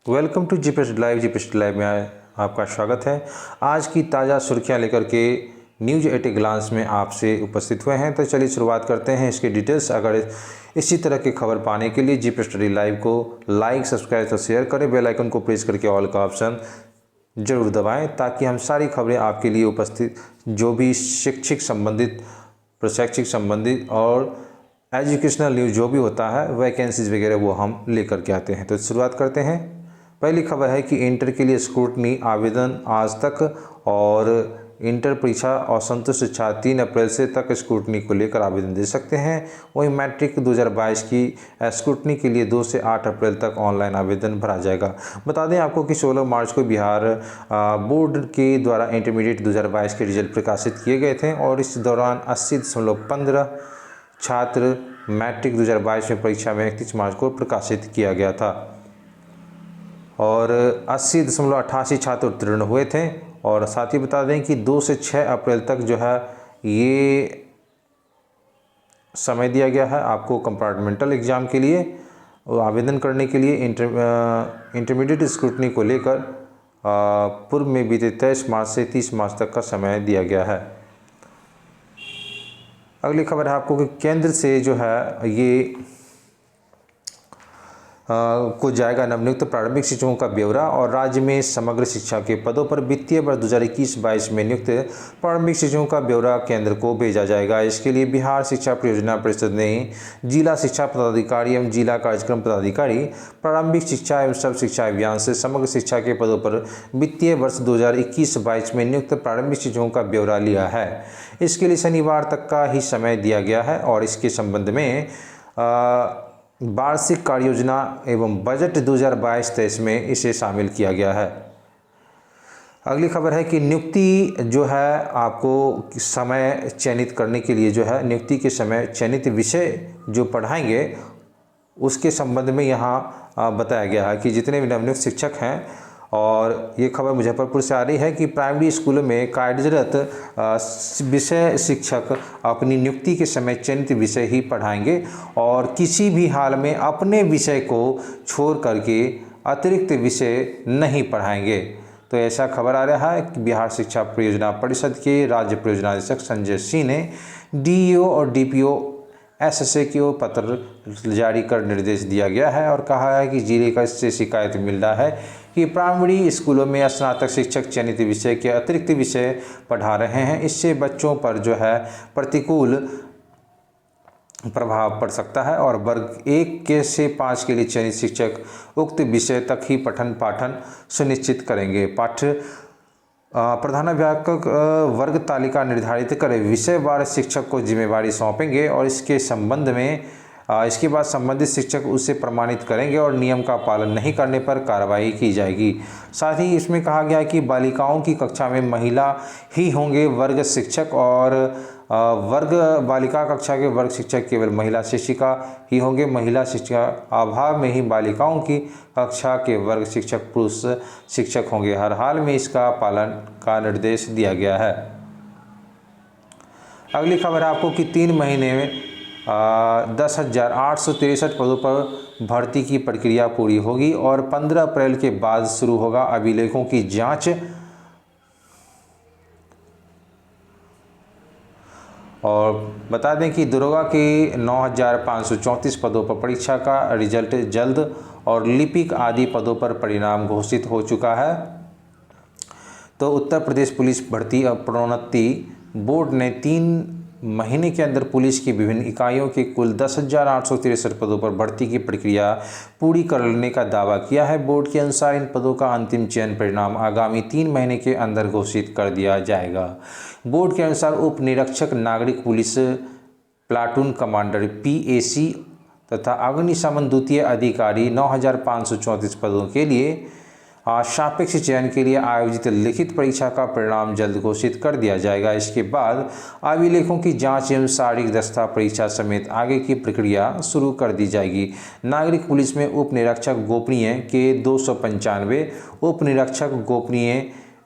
Welcome to GPSC live में आपका स्वागत है। आज की ताज़ा सुर्खियां लेकर के न्यूज एट ए ग्लांस में आपसे उपस्थित हुए हैं। तो चलिए शुरुआत करते हैं इसकी डिटेल्स। अगर इसी तरह की खबर पाने के लिए जीपीएससी लाइव को लाइक, सब्सक्राइब और शेयर करें। बेल आइकन को प्रेस करके ऑल का ऑप्शन ज़रूर दबाएं ताकि हम सारी खबरें आपके लिए उपस्थित जो भी शैक्षिक संबंधित, प्रशैक्षिक संबंधित और एजुकेशनल न्यूज़ जो भी होता है, वैकेंसीज वगैरह वो हम लेकर के आते हैं। तो शुरुआत करते हैं। पहली खबर है कि इंटर के लिए स्क्रूटनी आवेदन आज तक, और इंटर परीक्षा असंतुष्ट छात्र 3 अप्रैल से तक स्क्रूटनी को लेकर आवेदन दे सकते हैं। वहीं मैट्रिक 2022 की स्क्रूटनी के लिए 2 से 8 अप्रैल तक ऑनलाइन आवेदन भरा जाएगा। बता दें आपको कि 16 मार्च को बिहार बोर्ड के द्वारा इंटरमीडिएट 2022 के रिजल्ट प्रकाशित किए गए थे और इस दौरान 80.15 छात्र मैट्रिक 2022 में परीक्षा में 31 मार्च को प्रकाशित किया गया था और 80.88 छात्र उत्तीर्ण हुए थे। और साथ ही बता दें कि 2 से 6 अप्रैल तक जो है ये समय दिया गया है आपको कंपार्टमेंटल एग्ज़ाम के लिए आवेदन करने के लिए। इंटरमीडिएट स्क्रूटनी को लेकर पूर्व में बीते 23 मार्च से 30 मार्च तक का समय दिया गया है। अगली खबर है आपको कि केंद्र से जो है ये को जाएगा नवनियुक्त प्रारंभिक शिक्षकों का ब्यौरा, और राज्य में समग्र शिक्षा के पदों पर वित्तीय वर्ष 2021-22 में नियुक्त प्रारंभिक शिक्षकों का ब्यौरा केंद्र को भेजा जाएगा। इसके लिए बिहार शिक्षा परियोजना परिषद ने जिला शिक्षा पदाधिकारी एवं जिला कार्यक्रम पदाधिकारी प्रारंभिक शिक्षा एवं सर्व शिक्षा अभियान से समग्र शिक्षा के पदों पर वित्तीय वर्ष 2021-22 में नियुक्त प्रारंभिक शिक्षकों का ब्यौरा लिया है। इसके लिए शनिवार तक का ही समय दिया गया है और इसके संबंध में वार्षिक कार्य योजना एवं बजट 2022-23 में इसे शामिल किया गया है। अगली खबर है कि नियुक्ति जो है आपको समय चयनित करने के लिए जो है नियुक्ति के समय चयनित विषय जो पढ़ाएंगे उसके संबंध में यहाँ बताया गया है कि जितने भी नवनियुक्त शिक्षक हैं, और ये खबर मुजफ्फरपुर से आ रही है कि प्राइमरी स्कूलों में कार्यरत विषय शिक्षक अपनी नियुक्ति के समय चयनित विषय ही पढ़ाएंगे और किसी भी हाल में अपने विषय को छोड़ करके अतिरिक्त विषय नहीं पढ़ाएंगे। तो ऐसा खबर आ रहा है कि बिहार शिक्षा परियोजना परिषद के राज्य परियोजना निदेशक संजय सिंह ने डीईओ और डीपीओ एसएसए को पत्र जारी कर निर्देश दिया गया है और कहा है कि जिले का इससे शिकायत मिल रहा है कि प्राइमरी स्कूलों में स्नातक शिक्षक चयनित विषय के अतिरिक्त विषय पढ़ा रहे हैं। इससे बच्चों पर जो है प्रतिकूल प्रभाव पड़ सकता है और वर्ग 1 से 5 के लिए चयनित शिक्षक उक्त विषय तक ही पठन पाठन सुनिश्चित करेंगे। प्रधानाध्यापक वर्ग तालिका निर्धारित कर विषयवार शिक्षक को जिम्मेवारी सौंपेंगे और इसके बाद संबंधित शिक्षक उसे प्रमाणित करेंगे और नियम का पालन नहीं करने पर कार्रवाई की जाएगी। साथ ही इसमें कहा गया है कि बालिकाओं की कक्षा में महिला ही होंगे वर्ग शिक्षक और वर्ग बालिका कक्षा के वर्ग शिक्षक केवल महिला शिक्षिका ही होंगे। महिला शिक्षिका अभाव में ही बालिकाओं की कक्षा के वर्ग शिक्षक पुरुष शिक्षक होंगे। हर हाल में इसका पालन का निर्देश दिया गया है। अगली खबर है आपको कि 3 महीने में 10,863 पदों पर भर्ती की प्रक्रिया पूरी होगी और 15 अप्रैल के बाद शुरू होगा अभिलेखों की जांच। और बता दें कि दरोगा के 9,534 पदों पर परीक्षा का रिजल्ट जल्द और लिपिक आदि पदों पर परिणाम घोषित हो चुका है। तो उत्तर प्रदेश पुलिस भर्ती और प्रोन्नति बोर्ड ने 3 महीने के अंदर पुलिस की विभिन्न इकाइयों के कुल 10,863 पदों पर भर्ती की प्रक्रिया पूरी कर लेने का दावा किया है। बोर्ड के अनुसार इन पदों का अंतिम चयन परिणाम आगामी 3 महीने के अंदर घोषित कर दिया जाएगा। बोर्ड के अनुसार उप निरीक्षक नागरिक पुलिस, प्लाटून कमांडर PAC तथा अग्निशमन द्वितीय अधिकारी 9,534 पदों के लिए सापेक्ष चयन के लिए आयोजित लिखित परीक्षा का परिणाम जल्द घोषित कर दिया जाएगा। इसके बाद अभिलेखों की जांच एवं शारीरिक दक्षता परीक्षा समेत आगे की प्रक्रिया शुरू कर दी जाएगी। नागरिक पुलिस में उप निरीक्षक गोपनीय के 295, उप निरीक्षक गोपनीय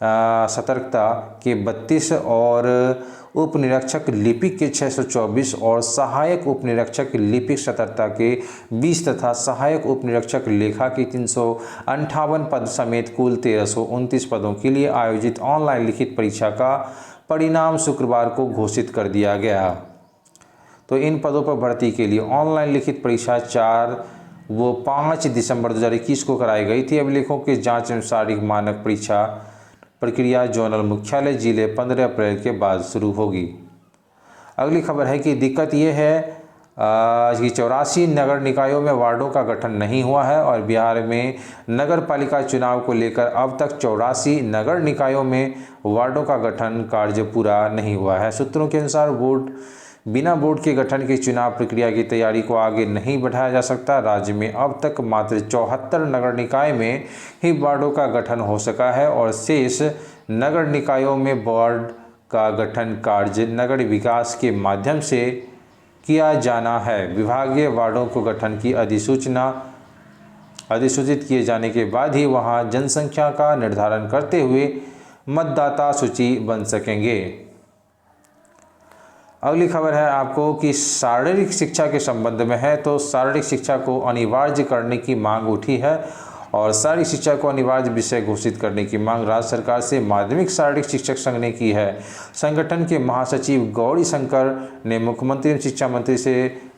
सतर्कता के 32 और उप निरीक्षक लिपिक के 624 और सहायक उप निरीक्षक लिपिक सतर्कता के 20 तथा सहायक उप निरीक्षक लेखा की 358 पद समेत कुल 1329 पदों के लिए आयोजित ऑनलाइन लिखित परीक्षा का परिणाम शुक्रवार को घोषित कर दिया गया। तो इन पदों पर भर्ती के लिए ऑनलाइन लिखित परीक्षा 4 व 5 दिसंबर 2021 को कराई गई थी। अभिलेखों के जांच एवं शारीरिक मानक परीक्षा प्रक्रिया जोनल मुख्यालय जिले 15 अप्रैल के बाद शुरू होगी। अगली खबर है कि दिक्कत ये है कि 84 नगर निकायों में वार्डों का गठन नहीं हुआ है और बिहार में नगर पालिका चुनाव को लेकर अब तक 84 नगर निकायों में वार्डों का गठन कार्य पूरा नहीं हुआ है। सूत्रों के अनुसार बिना बोर्ड के गठन की चुनाव प्रक्रिया की तैयारी को आगे नहीं बढ़ाया जा सकता। राज्य में अब तक मात्र 74 नगर निकाय में ही वार्डों का गठन हो सका है और शेष नगर निकायों में वार्ड का गठन कार्य नगर विकास के माध्यम से किया जाना है। विभागीय वार्डों को गठन की अधिसूचित किए जाने के बाद ही वहां जनसंख्या का निर्धारण करते हुए मतदाता सूची बन सकेंगे। अगली खबर है आपको कि शारीरिक शिक्षा के संबंध में है। तो शारीरिक शिक्षा को अनिवार्य करने की मांग उठी है और शारीरिक शिक्षा को अनिवार्य विषय घोषित करने की मांग राज्य सरकार से माध्यमिक शारीरिक शिक्षक संघ ने की है। संगठन के महासचिव गौरी शंकर ने मुख्यमंत्री एवं शिक्षा मंत्री से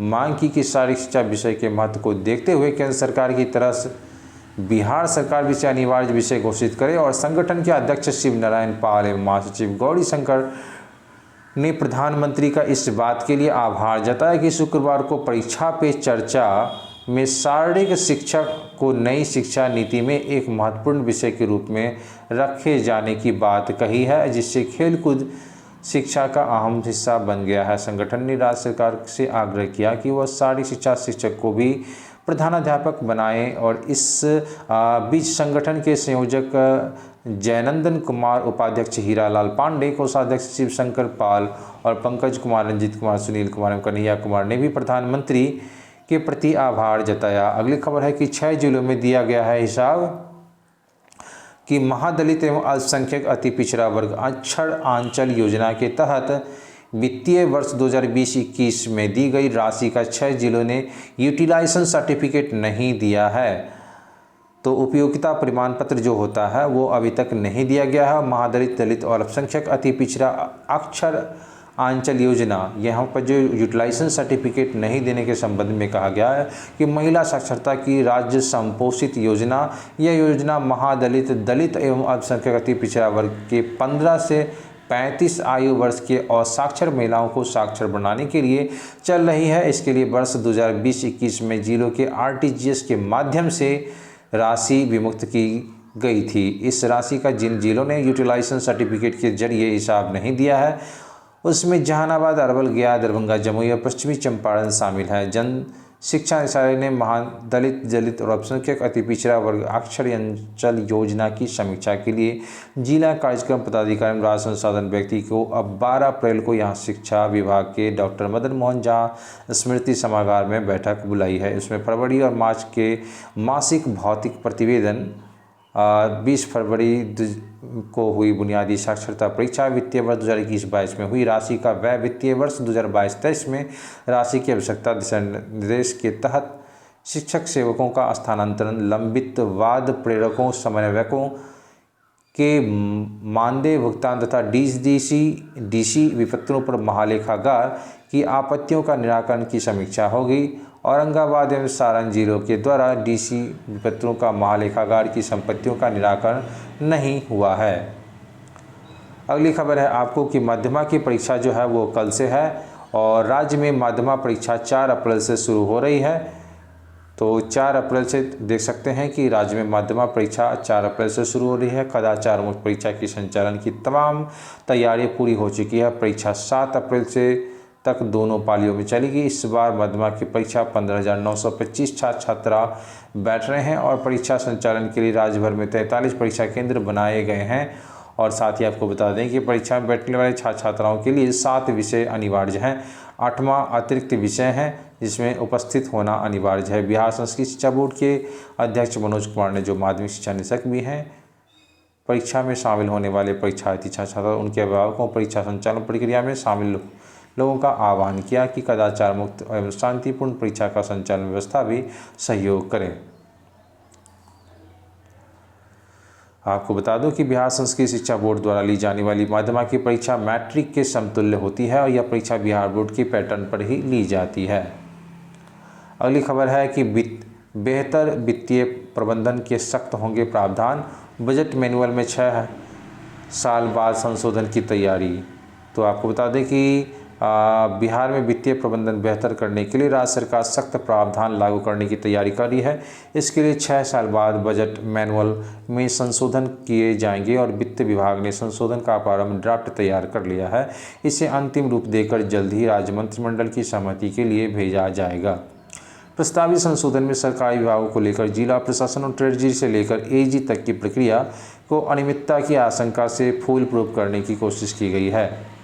मांग की कि शारीरिक शिक्षा विषय के महत्व को देखते हुए केंद्र सरकार की तरफ से बिहार सरकार विषय अनिवार्य विषय घोषित करे और संगठन के अध्यक्ष शिव नारायण पाल एवं महासचिव गौरी शंकर ने प्रधानमंत्री का इस बात के लिए आभार जताया कि शुक्रवार को परीक्षा पे चर्चा में शारीरिक शिक्षा को नई शिक्षा नीति में एक महत्वपूर्ण विषय के रूप में रखे जाने की बात कही है, जिससे खेलकूद शिक्षा का अहम हिस्सा बन गया है। संगठन ने राज्य सरकार से आग्रह किया कि वह शारीरिक शिक्षा शिक्षक को भी प्रधानाध्यापक बनाए और इस बीच संगठन के संयोजक जयनंदन कुमार, उपाध्यक्ष हीरालाल पांडे, कोषाध्यक्ष शिवशंकर पाल और पंकज कुमार, रंजीत कुमार, सुनील कुमार एवं कन्हैया कुमार ने भी प्रधानमंत्री के प्रति आभार जताया। अगली खबर है कि 6 जिलों में दिया गया है हिसाब कि महादलित एवं अल्पसंख्यक अति पिछड़ा वर्ग अक्षर आंचल योजना के तहत वित्तीय वर्ष 2020-21 में दी गई राशि का 6 जिलों ने यूटिलाइजेशन सर्टिफिकेट नहीं दिया है। तो उपयोगिता प्रमाण पत्र जो होता है वो अभी तक नहीं दिया गया है। महादलित, दलित और अल्पसंख्यक अति पिछड़ा अक्षर आंचल योजना, यहाँ पर जो यूटिलाइजेशन सर्टिफिकेट नहीं देने के संबंध में कहा गया है कि महिला साक्षरता की राज्य संपोषित योजना, यह योजना महादलित, दलित एवं अल्पसंख्यक अति पिछड़ा वर्ग के 15 से 35 आयु वर्ष के असाक्षर महिलाओं को साक्षर बनाने के लिए चल रही है। इसके लिए वर्ष 2020-21 में जिलों के RTGS के माध्यम से राशि विमुक्त की गई थी। इस राशि का जिन जिलों ने यूटिलाइजेशन सर्टिफिकेट के जरिए हिसाब नहीं दिया है उसमें जहानाबाद, अरवल, गया, दरभंगा, जमुई और पश्चिमी चंपारण शामिल है। जन शिक्षा निदेशालय ने महादलित, दलित और अल्पसंख्यक अति पिछड़ा वर्ग अक्षर अंचल योजना की समीक्षा के लिए जिला कार्यक्रम पदाधिकारी राज्य संसाधन व्यक्ति को अब 12 अप्रैल को यहाँ शिक्षा विभाग के डॉक्टर मदन मोहन झा स्मृति सभागार में बैठक बुलाई है। इसमें फरवरी और मार्च के मासिक भौतिक प्रतिवेदन, 20 फरवरी को हुई बुनियादी साक्षरता परीक्षा, वित्तीय वर्ष 2021-22 में हुई राशि का व्यय, वित्तीय वर्ष 2022-23 में राशि की आवश्यकता, दिशा निर्देश के तहत शिक्षक सेवकों का स्थानांतरण, लंबित वाद प्रेरकों, समन्वयकों के मानदेय भुगतान तथा डीसी विपत्रों पर महालेखागार की आपत्तियों का निराकरण की समीक्षा होगी। औरंगाबाद एवं सारण जिलों के द्वारा डीसी विपत्रों का महालेखागार की संपत्तियों का निराकरण नहीं हुआ है। अगली खबर है आपको कि माध्यमा की परीक्षा जो है वो कल से है और राज्य में माध्यमा परीक्षा 4 अप्रैल से शुरू हो रही है। तो 4 अप्रैल से देख सकते हैं कि राज्य में माध्यमा परीक्षा 4 अप्रैल से शुरू हो रही है। कदाचार मुक्त परीक्षा की संचालन की तमाम तैयारियां पूरी हो चुकी है। परीक्षा 7 अप्रैल से तक दोनों पालियों में चलेगी। इस बार माध्यमा की परीक्षा 15,925 छात्र छात्रा बैठ रहे हैं और परीक्षा संचालन के लिए राज्य भर में 43 परीक्षा केंद्र बनाए गए हैं। और साथ ही आपको बता दें कि परीक्षा में बैठने वाले छात्र छात्राओं के लिए 7 विषय अनिवार्य हैं, 8वां अतिरिक्त विषय है जिसमें उपस्थित होना अनिवार्य है। बिहार संस्कृत शिक्षा बोर्ड के अध्यक्ष मनोज कुमार ने, जो माध्यमिक शिक्षा निदेशक भी हैं, परीक्षा में शामिल होने वाले परीक्षार्थी छात्र और उनके अभिभावकों परीक्षा संचालन प्रक्रिया में शामिल लोगों का आह्वान किया कि कदाचार मुक्त एवं शांतिपूर्ण परीक्षा का संचालन व्यवस्था भी सहयोग करें। आपको बता दूं कि बिहार संस्कृत शिक्षा बोर्ड द्वारा ली जाने वाली माध्यमिक की परीक्षा मैट्रिक के समतुल्य होती है और यह परीक्षा बिहार बोर्ड की पैटर्न पर ही ली जाती है। अगली खबर है कि बेहतर वित्तीय प्रबंधन के सख्त होंगे प्रावधान, बजट मैनुअल में 6 साल बाद संशोधन की तैयारी। तो आपको बता दें कि बिहार में वित्तीय प्रबंधन बेहतर करने के लिए राज्य सरकार सख्त प्रावधान लागू करने की तैयारी कर रही है। इसके लिए 6 साल बाद बजट मैनुअल में संशोधन किए जाएंगे और वित्त विभाग ने संशोधन का प्रारंभ ड्राफ्ट तैयार कर लिया है। इसे अंतिम रूप देकर जल्द ही राज्य मंत्रिमंडल की सहमति के लिए भेजा जाएगा। प्रस्तावित संशोधन में सरकारी विभागों को लेकर जिला प्रशासन और ट्रेजरी से लेकर एजी तक की प्रक्रिया को अनियमितता की आशंका से फूल प्रूफ करने की कोशिश की गई है।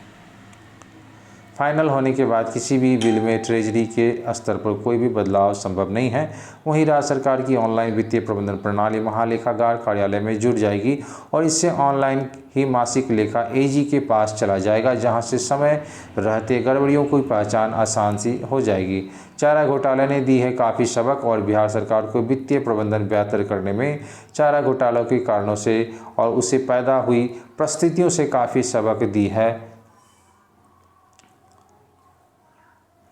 फाइनल होने के बाद किसी भी बिल में ट्रेजरी के स्तर पर कोई भी बदलाव संभव नहीं है। वहीं राज्य सरकार की ऑनलाइन वित्तीय प्रबंधन प्रणाली महालेखागार कार्यालय में जुड़ जाएगी और इससे ऑनलाइन ही मासिक लेखा एजी के पास चला जाएगा, जहां से समय रहते गड़बड़ियों की पहचान आसान सी हो जाएगी। चारा घोटाले ने दी है काफ़ी सबक और बिहार सरकार को वित्तीय प्रबंधन बेहतर करने में चारा घोटालों के कारणों से और उससे पैदा हुई परिस्थितियों से काफ़ी सबक दी है।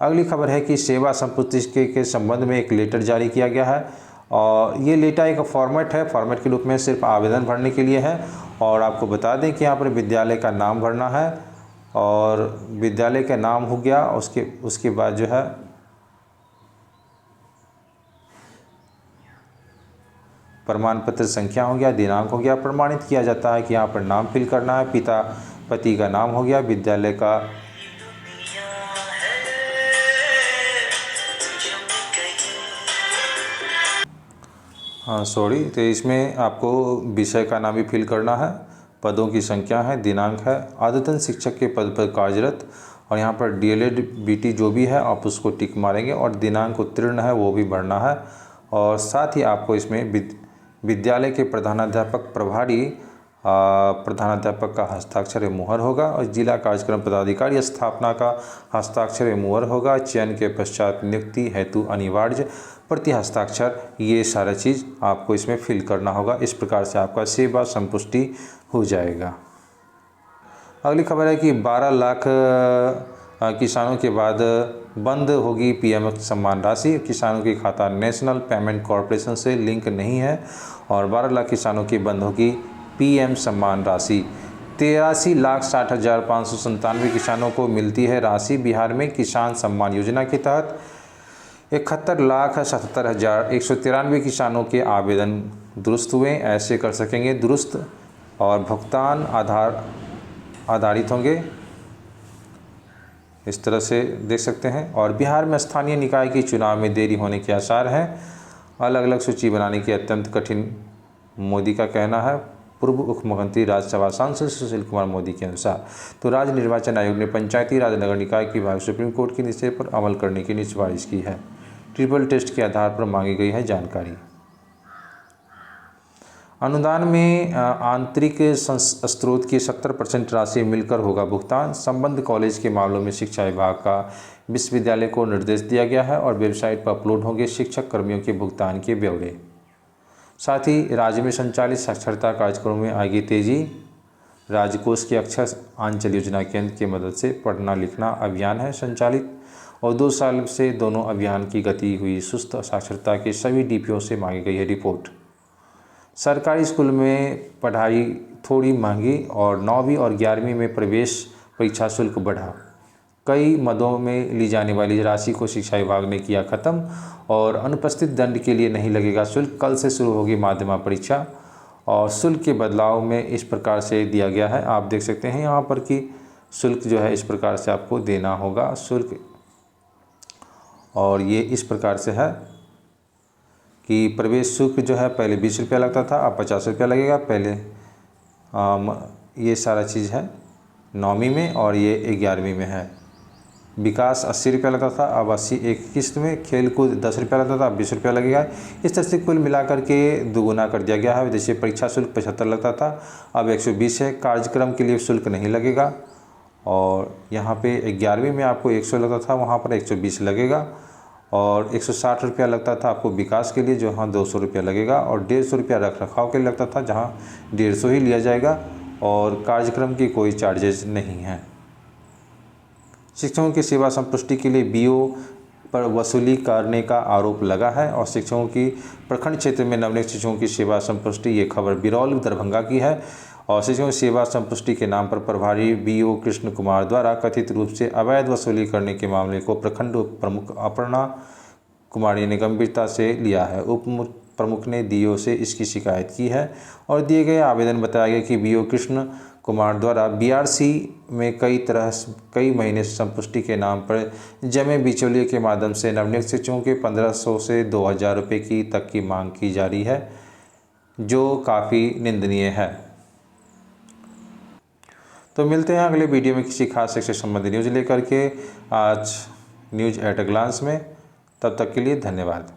अगली खबर है कि सेवा संपुष्टि के संबंध में एक लेटर जारी किया गया है और ये लेटर एक फॉर्मेट है, फॉर्मेट के रूप में सिर्फ आवेदन भरने के लिए है। और आपको बता दें कि यहाँ पर विद्यालय का नाम भरना है और विद्यालय का नाम हो गया, उसके बाद जो है प्रमाण पत्र संख्या हो गया, दिनांक हो गया, प्रमाणित किया जाता है कि यहाँ पर नाम फिल करना है, पिता पति का नाम हो गया, विद्यालय का तो इसमें आपको विषय का नाम भी फिल करना है, पदों की संख्या है, दिनांक है, आदतन शिक्षक के पद पर कार्यरत और यहाँ पर डीएलएड बीटी जो भी है आप उसको टिक मारेंगे और दिनांक उत्तीर्ण है वो भी भरना है। और साथ ही आपको इसमें विद्यालय के प्रधानाध्यापक प्रभारी प्रधानाध्यापक का हस्ताक्षर मुहर होगा और जिला कार्यक्रम पदाधिकारी स्थापना का हस्ताक्षर मुहर होगा। चयन के पश्चात नियुक्ति हेतु अनिवार्य प्रति हस्ताक्षर, ये सारा चीज़ आपको इसमें फिल करना होगा। इस प्रकार से आपका सेवा संपुष्टि हो जाएगा। अगली खबर है कि 12 लाख किसानों के बाद बंद होगी पीएम सम्मान राशि। किसानों की खाता नेशनल पेमेंट कॉरपोरेशन से लिंक नहीं है और 12 लाख किसानों की बंद होगी पीएम सम्मान राशि। 83,60,597 किसानों को मिलती है राशि। बिहार में किसान सम्मान योजना के तहत 71,77,193 किसानों के आवेदन दुरुस्त हुए। ऐसे कर सकेंगे दुरुस्त और भुगतान आधारित होंगे, इस तरह से देख सकते हैं। और बिहार में स्थानीय निकाय के चुनाव में देरी होने के आसार हैं। अलग अलग सूची बनाने की अत्यंत कठिन, मोदी का कहना है। पूर्व मुख्यमंत्री राज्यसभा सांसद सुशील कुमार मोदी के अनुसार तो राज्य निर्वाचन आयोग ने पंचायती राज नगर निकाय की विभाग सुप्रीम कोर्ट के निर्देश पर अमल करने की सिफारिश की है। ट्रिपल टेस्ट के आधार पर मांगी गई है जानकारी। अनुदान में आंतरिक स्रोत की 70% राशि मिलकर होगा भुगतान। संबद्ध कॉलेज के मामलों में शिक्षा विभाग का विश्वविद्यालय को निर्देश दिया गया है और वेबसाइट पर अपलोड होंगे शिक्षक कर्मियों के भुगतान के ब्यौरे। साथ ही राज्य में संचालित साक्षरता कार्यक्रमों में आएगी तेजी। राजकोष की अक्षर आंचल योजना केंद्र की मदद से पढ़ना लिखना अभियान है संचालित और 2 साल से दोनों अभियान की गति हुई सुस्त। साक्षरता के सभी डीपीओ से मांगी गई है रिपोर्ट। सरकारी स्कूल में पढ़ाई थोड़ी महंगी और 9वीं और 11वीं में प्रवेश परीक्षा शुल्क बढ़ा। कई मदों में ली जाने वाली राशि को शिक्षा विभाग ने किया खत्म और अनुपस्थित दंड के लिए नहीं लगेगा शुल्क। कल से शुरू होगी माध्यमिक परीक्षा और शुल्क के बदलाव में इस प्रकार से दिया गया है। आप देख सकते हैं यहाँ पर कि शुल्क जो है इस प्रकार से आपको देना होगा शुल्क, और ये इस प्रकार से है कि प्रवेश शुल्क जो है पहले 20 रुपया लगता था, अब 50 रुपया लगेगा। पहले ये सारा चीज़ है 9वीं में और ये 11वीं में है। विकास 80 रुपया लगता था, अब 80 एक किस्त में, खेलकूद 10 रुपया लगता था, अब 20 रुपया लगेगा। इस तरह से कुल मिलाकर के दोगुना कर दिया गया है। विदेशी परीक्षा शुल्क 75 लगता था, अब 120 है। कार्यक्रम के लिए शुल्क नहीं लगेगा, और यहाँ पे 11वीं में आपको 100 लगता था, वहाँ पर 120 लगेगा। और 160 रुपया लगता था आपको विकास के लिए, जो यहाँ 200 रुपया लगेगा। और 150 रुपया रख रखाव के लिए लगता था, जहाँ 150 ही लिया जाएगा, और कार्यक्रम की कोई चार्जेज नहीं है। शिक्षकों की सेवा संपुष्टि के लिए बीओ पर वसूली करने का आरोप लगा है, और शिक्षकों की प्रखंड क्षेत्र में नवनियुक्त शिक्षकों की सेवा संपुष्टि, ये खबर बिरौल दरभंगा की है। और शिक्षकों की सेवा संपुष्टि के नाम पर प्रभारी बीओ कृष्ण कुमार द्वारा कथित रूप से अवैध वसूली करने के मामले को प्रखंड प्रमुख अपर्णा कुमारी ने गंभीरता से लिया है। उप प्रमुख ने डीओ से इसकी शिकायत की है, और दिए गए आवेदन बताया गया कि बीओ कृष्ण कुमार द्वारा बीआरसी में कई महीने संपुष्टि के नाम पर जमे बिचौलिए के माध्यम से नवनियुक्त शिक्षकों के 1500 से 2000 रुपये की तक की मांग की जा रही है, जो काफ़ी निंदनीय है। तो मिलते हैं अगले वीडियो में किसी खास शिक्षा संबंधी न्यूज़ लेकर के, आज न्यूज़ एट अ ग्लांस में। तब तक के लिए धन्यवाद।